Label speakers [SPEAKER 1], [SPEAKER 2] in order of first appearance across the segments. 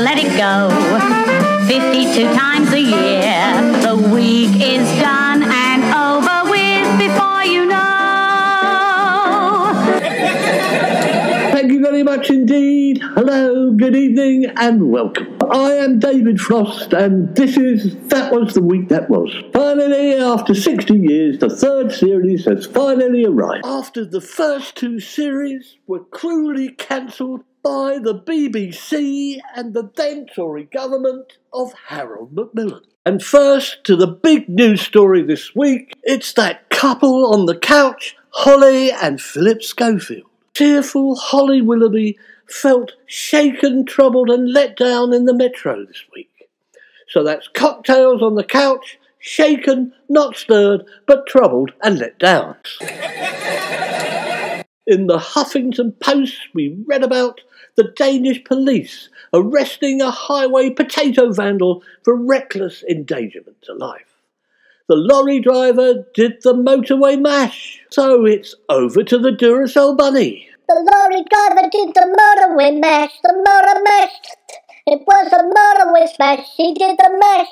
[SPEAKER 1] let it go. 52 times a year, the week is done and over with before you know.
[SPEAKER 2] Thank you very much indeed. Hello, good evening and welcome. I am David Frost and That Was the Week That Was. Finally, after 60 years, the third series has finally arrived. After the first two series were cruelly cancelled by the BBC and the then Tory government of Harold Macmillan. And first to the big news story this week, it's that couple on the couch, Holly and Philip Schofield. Tearful Holly Willoughby felt shaken, troubled and let down in the metro this week. So that's cocktails on the couch, shaken, not stirred, but troubled and let down. In the Huffington Post we read about the Danish police arresting a highway potato vandal for reckless endangerment to life. The lorry driver did the motorway mash, so it's over to the Duracell bunny.
[SPEAKER 3] The lorry driver did the motorway mash, the motor mashed. It was a motorway smash, he did the mash.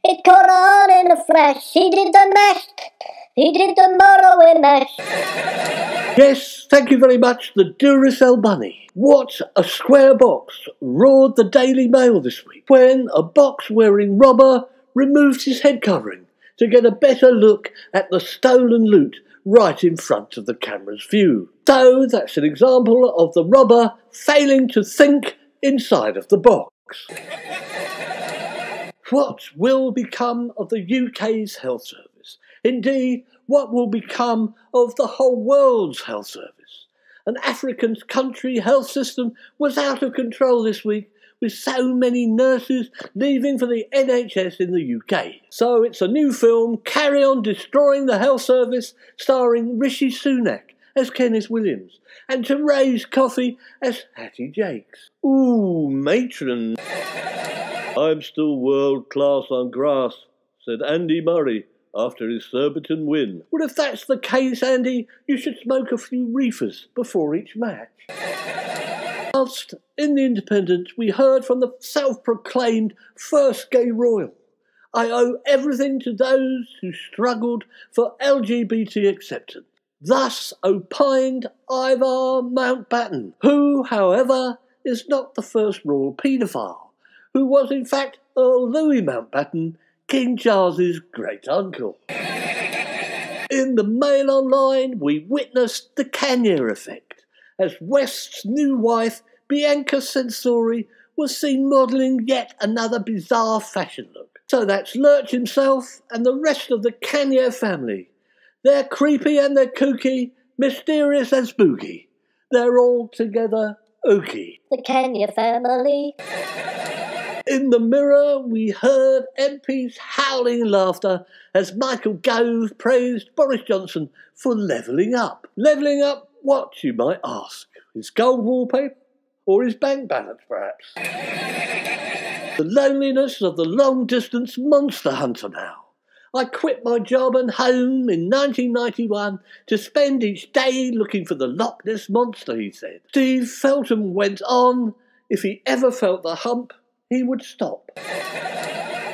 [SPEAKER 3] It caught on in a flash, he did the mash. He did the motorway mash.
[SPEAKER 2] Yes, thank you very much, the Duracell bunny. What a square box, roared the Daily Mail this week, when a box-wearing robber removed his head covering to get a better look at the stolen loot right in front of the camera's view. So that's an example of the robber failing to think inside of the box. What will become of the UK's health service? Indeed, what will become of the whole world's health service? An African country health system was out of control this week, with so many nurses leaving for the NHS in the UK. So it's a new film, Carry On Destroying the Health Service, starring Rishi Sunak as Kenneth Williams, and Therese Coffey as Hattie Jakes. Ooh, matron. I'm still world class on grass, said Andy Murray after his Surbiton win. Well, if that's the case, Andy, you should smoke a few reefers before each match. Whilst in The Independent, we heard from the self-proclaimed first gay royal. I owe everything to those who struggled for LGBT acceptance. Thus opined Ivar Mountbatten, who, however, is not the first royal paedophile, who was in fact Earl Louis Mountbatten, King Charles's great-uncle. In the Mail Online, we witnessed the Kanye effect, as West's new wife, Bianca Censori, was seen modelling yet another bizarre fashion look. So that's Lurch himself and the rest of the Kanye family. They're creepy and they're kooky, mysterious and spooky. They're all together ooky.
[SPEAKER 3] The Kanye family.
[SPEAKER 2] In the Mirror, we heard MPs howling laughter as Michael Gove praised Boris Johnson for levelling up. Levelling up what, you might ask? His gold wallpaper? Or his bank balance, perhaps? The loneliness of the long-distance monster hunter now. I quit my job and home in 1991 to spend each day looking for the Loch Ness Monster, he said. Steve Feltham went on, if he ever felt the hump, he would stop.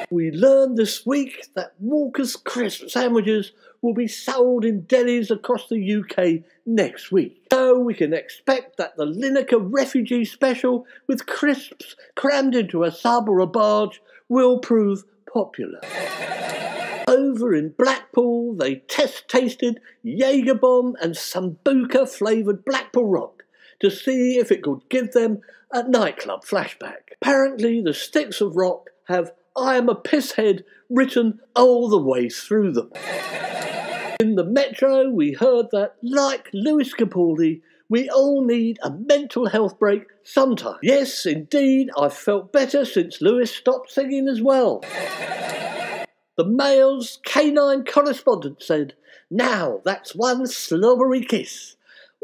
[SPEAKER 2] We learned this week that Walker's crisp sandwiches will be sold in delis across the UK next week. So we can expect that the Lineker refugee special with crisps crammed into a sub or a barge will prove popular. Over in Blackpool, they test-tasted Jaeger bomb and Sambuca-flavoured Blackpool Rock to see if it could give them a nightclub flashback. Apparently, the sticks of rock have "I am a pisshead" written all the way through them. In the Metro, we heard that, like Lewis Capaldi, we all need a mental health break sometime. Yes, indeed, I've felt better since Lewis stopped singing as well. The Mail's canine correspondent said, "Now that's one slobbery kiss."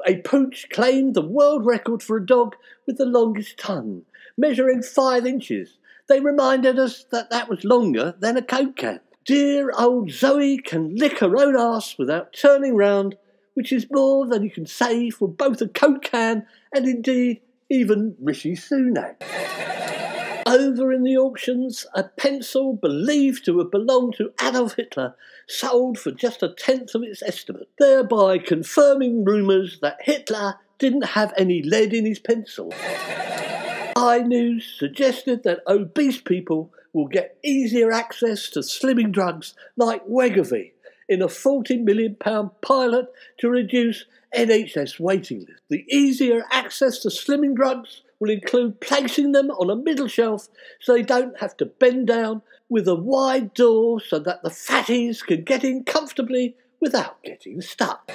[SPEAKER 2] A pooch claimed the world record for a dog with the longest tongue, measuring 5 inches. They reminded us that that was longer than a Coke can. Dear old Zoe can lick her own arse without turning round, which is more than you can say for both a Coke can and indeed even Rishi Sunak. Over in the auctions, a pencil believed to have belonged to Adolf Hitler sold for just 1/10 of its estimate, thereby confirming rumours that Hitler didn't have any lead in his pencil. iNews suggested that obese people will get easier access to slimming drugs like Wegovy in a £40 million pilot to reduce NHS waiting lists. The easier access to slimming drugs will include placing them on a middle shelf so they don't have to bend down, with a wide door so that the fatties can get in comfortably without getting stuck.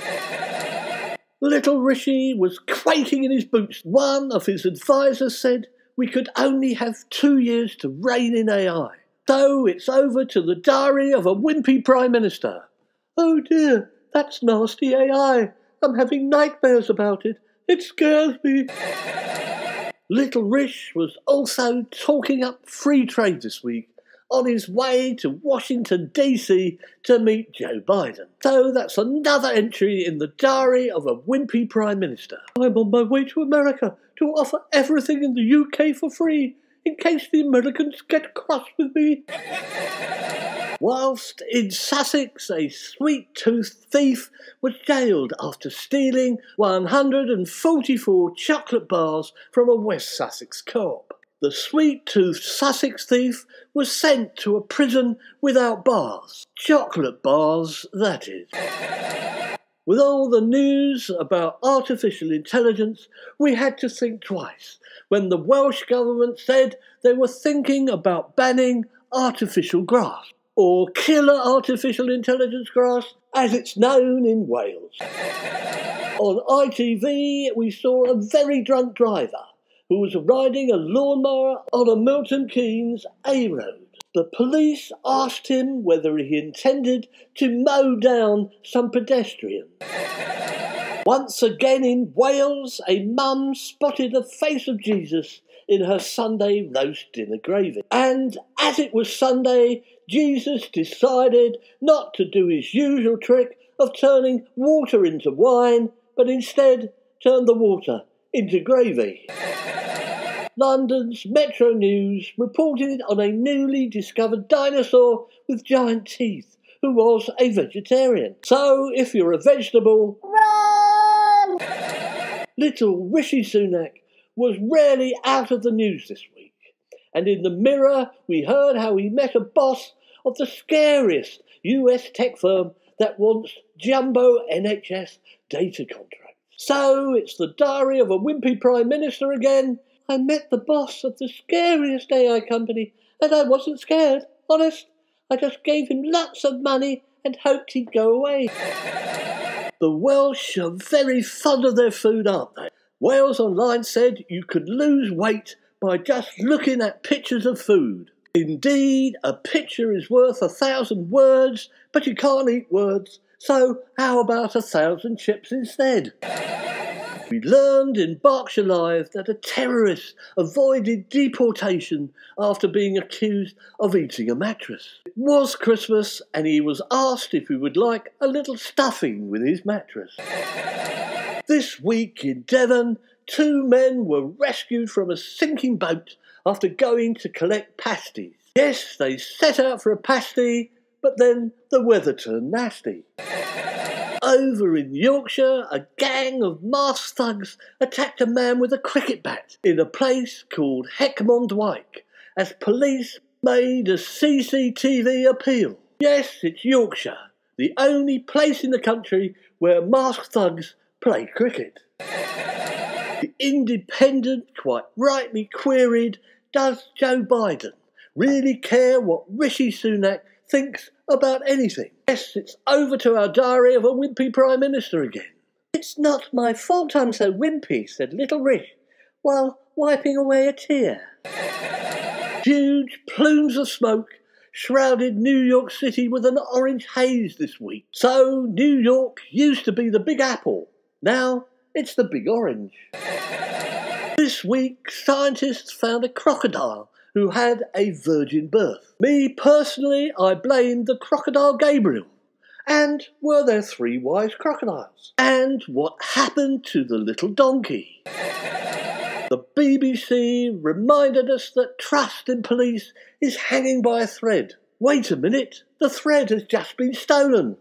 [SPEAKER 2] Little Rishi was quaking in his boots. One of his advisors said we could only have 2 years to rein in AI. So it's over to the diary of a wimpy Prime Minister. Oh dear, that's nasty AI. I'm having nightmares about it. It scares me. Little Rish was also talking up free trade this week on his way to Washington DC to meet Joe Biden. So that's another entry in the diary of a wimpy Prime Minister. I'm on my way to America to offer everything in the UK for free, in case the Americans get cross with me. Whilst in Sussex, a sweet-toothed thief was jailed after stealing 144 chocolate bars from a West Sussex co-op. The sweet-toothed Sussex thief was sent to a prison without bars. Chocolate bars, that is. With all the news about artificial intelligence, we had to think twice when the Welsh government said they were thinking about banning artificial grass, or killer artificial intelligence grass, as it's known in Wales. On ITV, we saw a very drunk driver who was riding a lawnmower on a Milton Keynes A road. The police asked him whether he intended to mow down some pedestrians. Once again in Wales, a mum spotted the face of Jesus in her Sunday roast dinner gravy. And as it was Sunday, Jesus decided not to do his usual trick of turning water into wine, but instead turned the water into gravy. London's Metro News reported on a newly discovered dinosaur with giant teeth who was a vegetarian. So if you're a vegetable,
[SPEAKER 3] Run!
[SPEAKER 2] little Rishi Sunak was rarely out of the news this week. And in the Mirror, we heard how he met a boss of the scariest US tech firm that wants jumbo NHS data contracts. So it's the diary of a wimpy Prime Minister again. I met the boss of the scariest AI company, and I wasn't scared, honest. I just gave him lots of money and hoped he'd go away. The Welsh are very fond of their food, aren't they? Wales Online said you could lose weight by just looking at pictures of food. Indeed, a picture is worth 1,000 words, but you can't eat words, so how about 1,000 chips instead? We learned in Berkshire Live that a terrorist avoided deportation after being accused of eating a mattress. It was Christmas and he was asked if he would like a little stuffing with his mattress. This week in Devon, 2 men were rescued from a sinking boat after going to collect pasties. Yes, they set out for a pasty, but then the weather turned nasty. Over in Yorkshire, a gang of masked thugs attacked a man with a cricket bat in a place called Heckmondwike as police made a CCTV appeal. Yes, it's Yorkshire, the only place in the country where masked thugs play cricket. The Independent quite rightly queried, does Joe Biden really care what Rishi Sunak thinks about anything? Yes, it's over to our diary of a wimpy Prime Minister again. It's not my fault I'm so wimpy, said little Rish, while wiping away a tear. Huge plumes of smoke shrouded New York City with an orange haze this week. So New York used to be the Big Apple. Now it's the Big Orange. This week, scientists found a crocodile who had a virgin birth. Me personally, I blamed the crocodile Gabriel. And were there 3 wise crocodiles? And what happened to the little donkey? The The BBC reminded us that trust in police is hanging by a thread. Wait a minute, the thread has just been stolen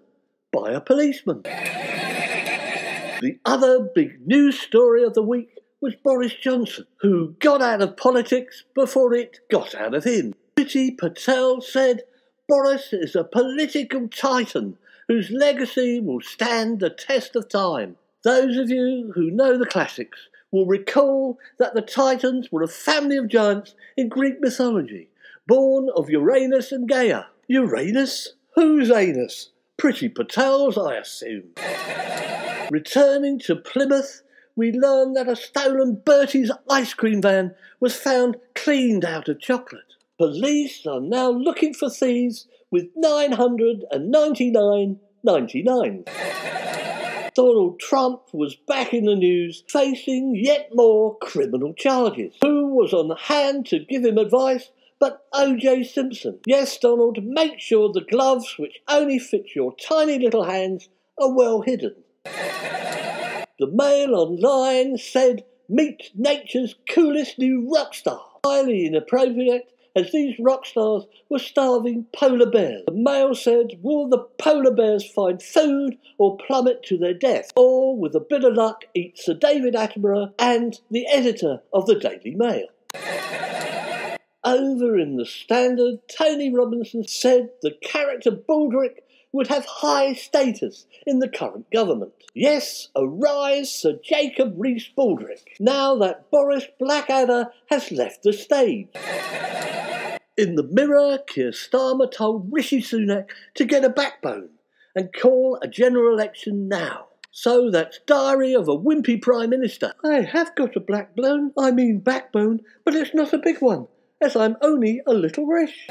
[SPEAKER 2] by a policeman. The other big news story of the week was Boris Johnson, who got out of politics before it got out of him. Priti Patel said Boris is a political titan whose legacy will stand the test of time. Those of you who know the classics will recall that the Titans were a family of giants in Greek mythology, born of Uranus and Gaia. Uranus? Whose anus? Priti Patel's, I assume. Returning to Plymouth, we learned that a stolen Bertie's ice cream van was found cleaned out of chocolate. Police are now looking for thieves with $999.99. Donald Trump was back in the news, facing yet more criminal charges. Who was on hand to give him advice but O.J. Simpson? Yes, Donald, make sure the gloves, which only fit your tiny little hands, are well hidden. The Mail Online said, meet nature's coolest new rock star. Highly inappropriate, as these rock stars were starving polar bears. The Mail said, will the polar bears find food or plummet to their death? Or, with a bit of luck, eat Sir David Attenborough and the editor of the Daily Mail. Over in the Standard, Tony Robinson said the character Baldrick would have high status in the current government. Yes, arise Sir Jacob Rees-Baldrick, now that Boris Blackadder has left the stage. In the Mirror, Keir Starmer told Rishi Sunak to get a backbone and call a general election now. So that's Diary of a Wimpy Prime Minister. I have got a backbone, but it's not a big one, as I'm only a little rich.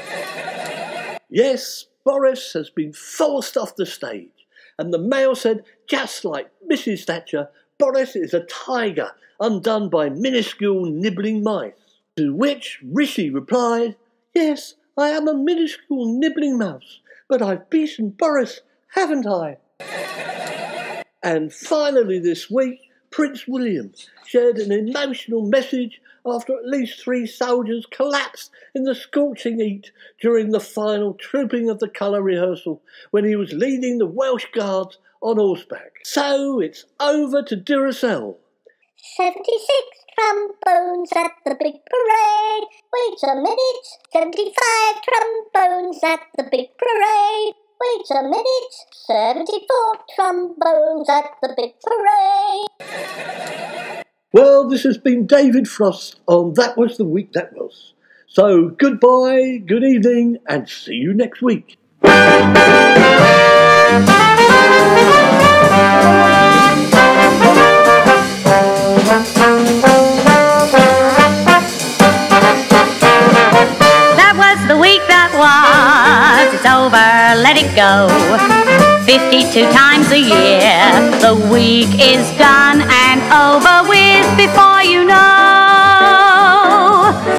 [SPEAKER 2] Yes, Boris has been forced off the stage, and the Mail said, just like Mrs. Thatcher, Boris is a tiger undone by minuscule nibbling mice. To which Rishi replied, yes, I am a minuscule nibbling mouse, but I've beaten Boris, haven't I? And finally this week, Prince William shared an emotional message after at least 3 soldiers collapsed in the scorching heat during the final trooping of the colour rehearsal when he was leading the Welsh Guards on horseback. So it's over to Duracell.
[SPEAKER 3] 76 trombones at the big parade. Wait a minute. 75 trombones at the big parade. Wait a minute. 74 trombones at the big parade.
[SPEAKER 2] Well, this has been David Frost on That Was the Week That Was. So goodbye, good evening, and see you next week.
[SPEAKER 1] That was the week that was. It's over, let it go. 52 times a year. The week is done and over with before you know.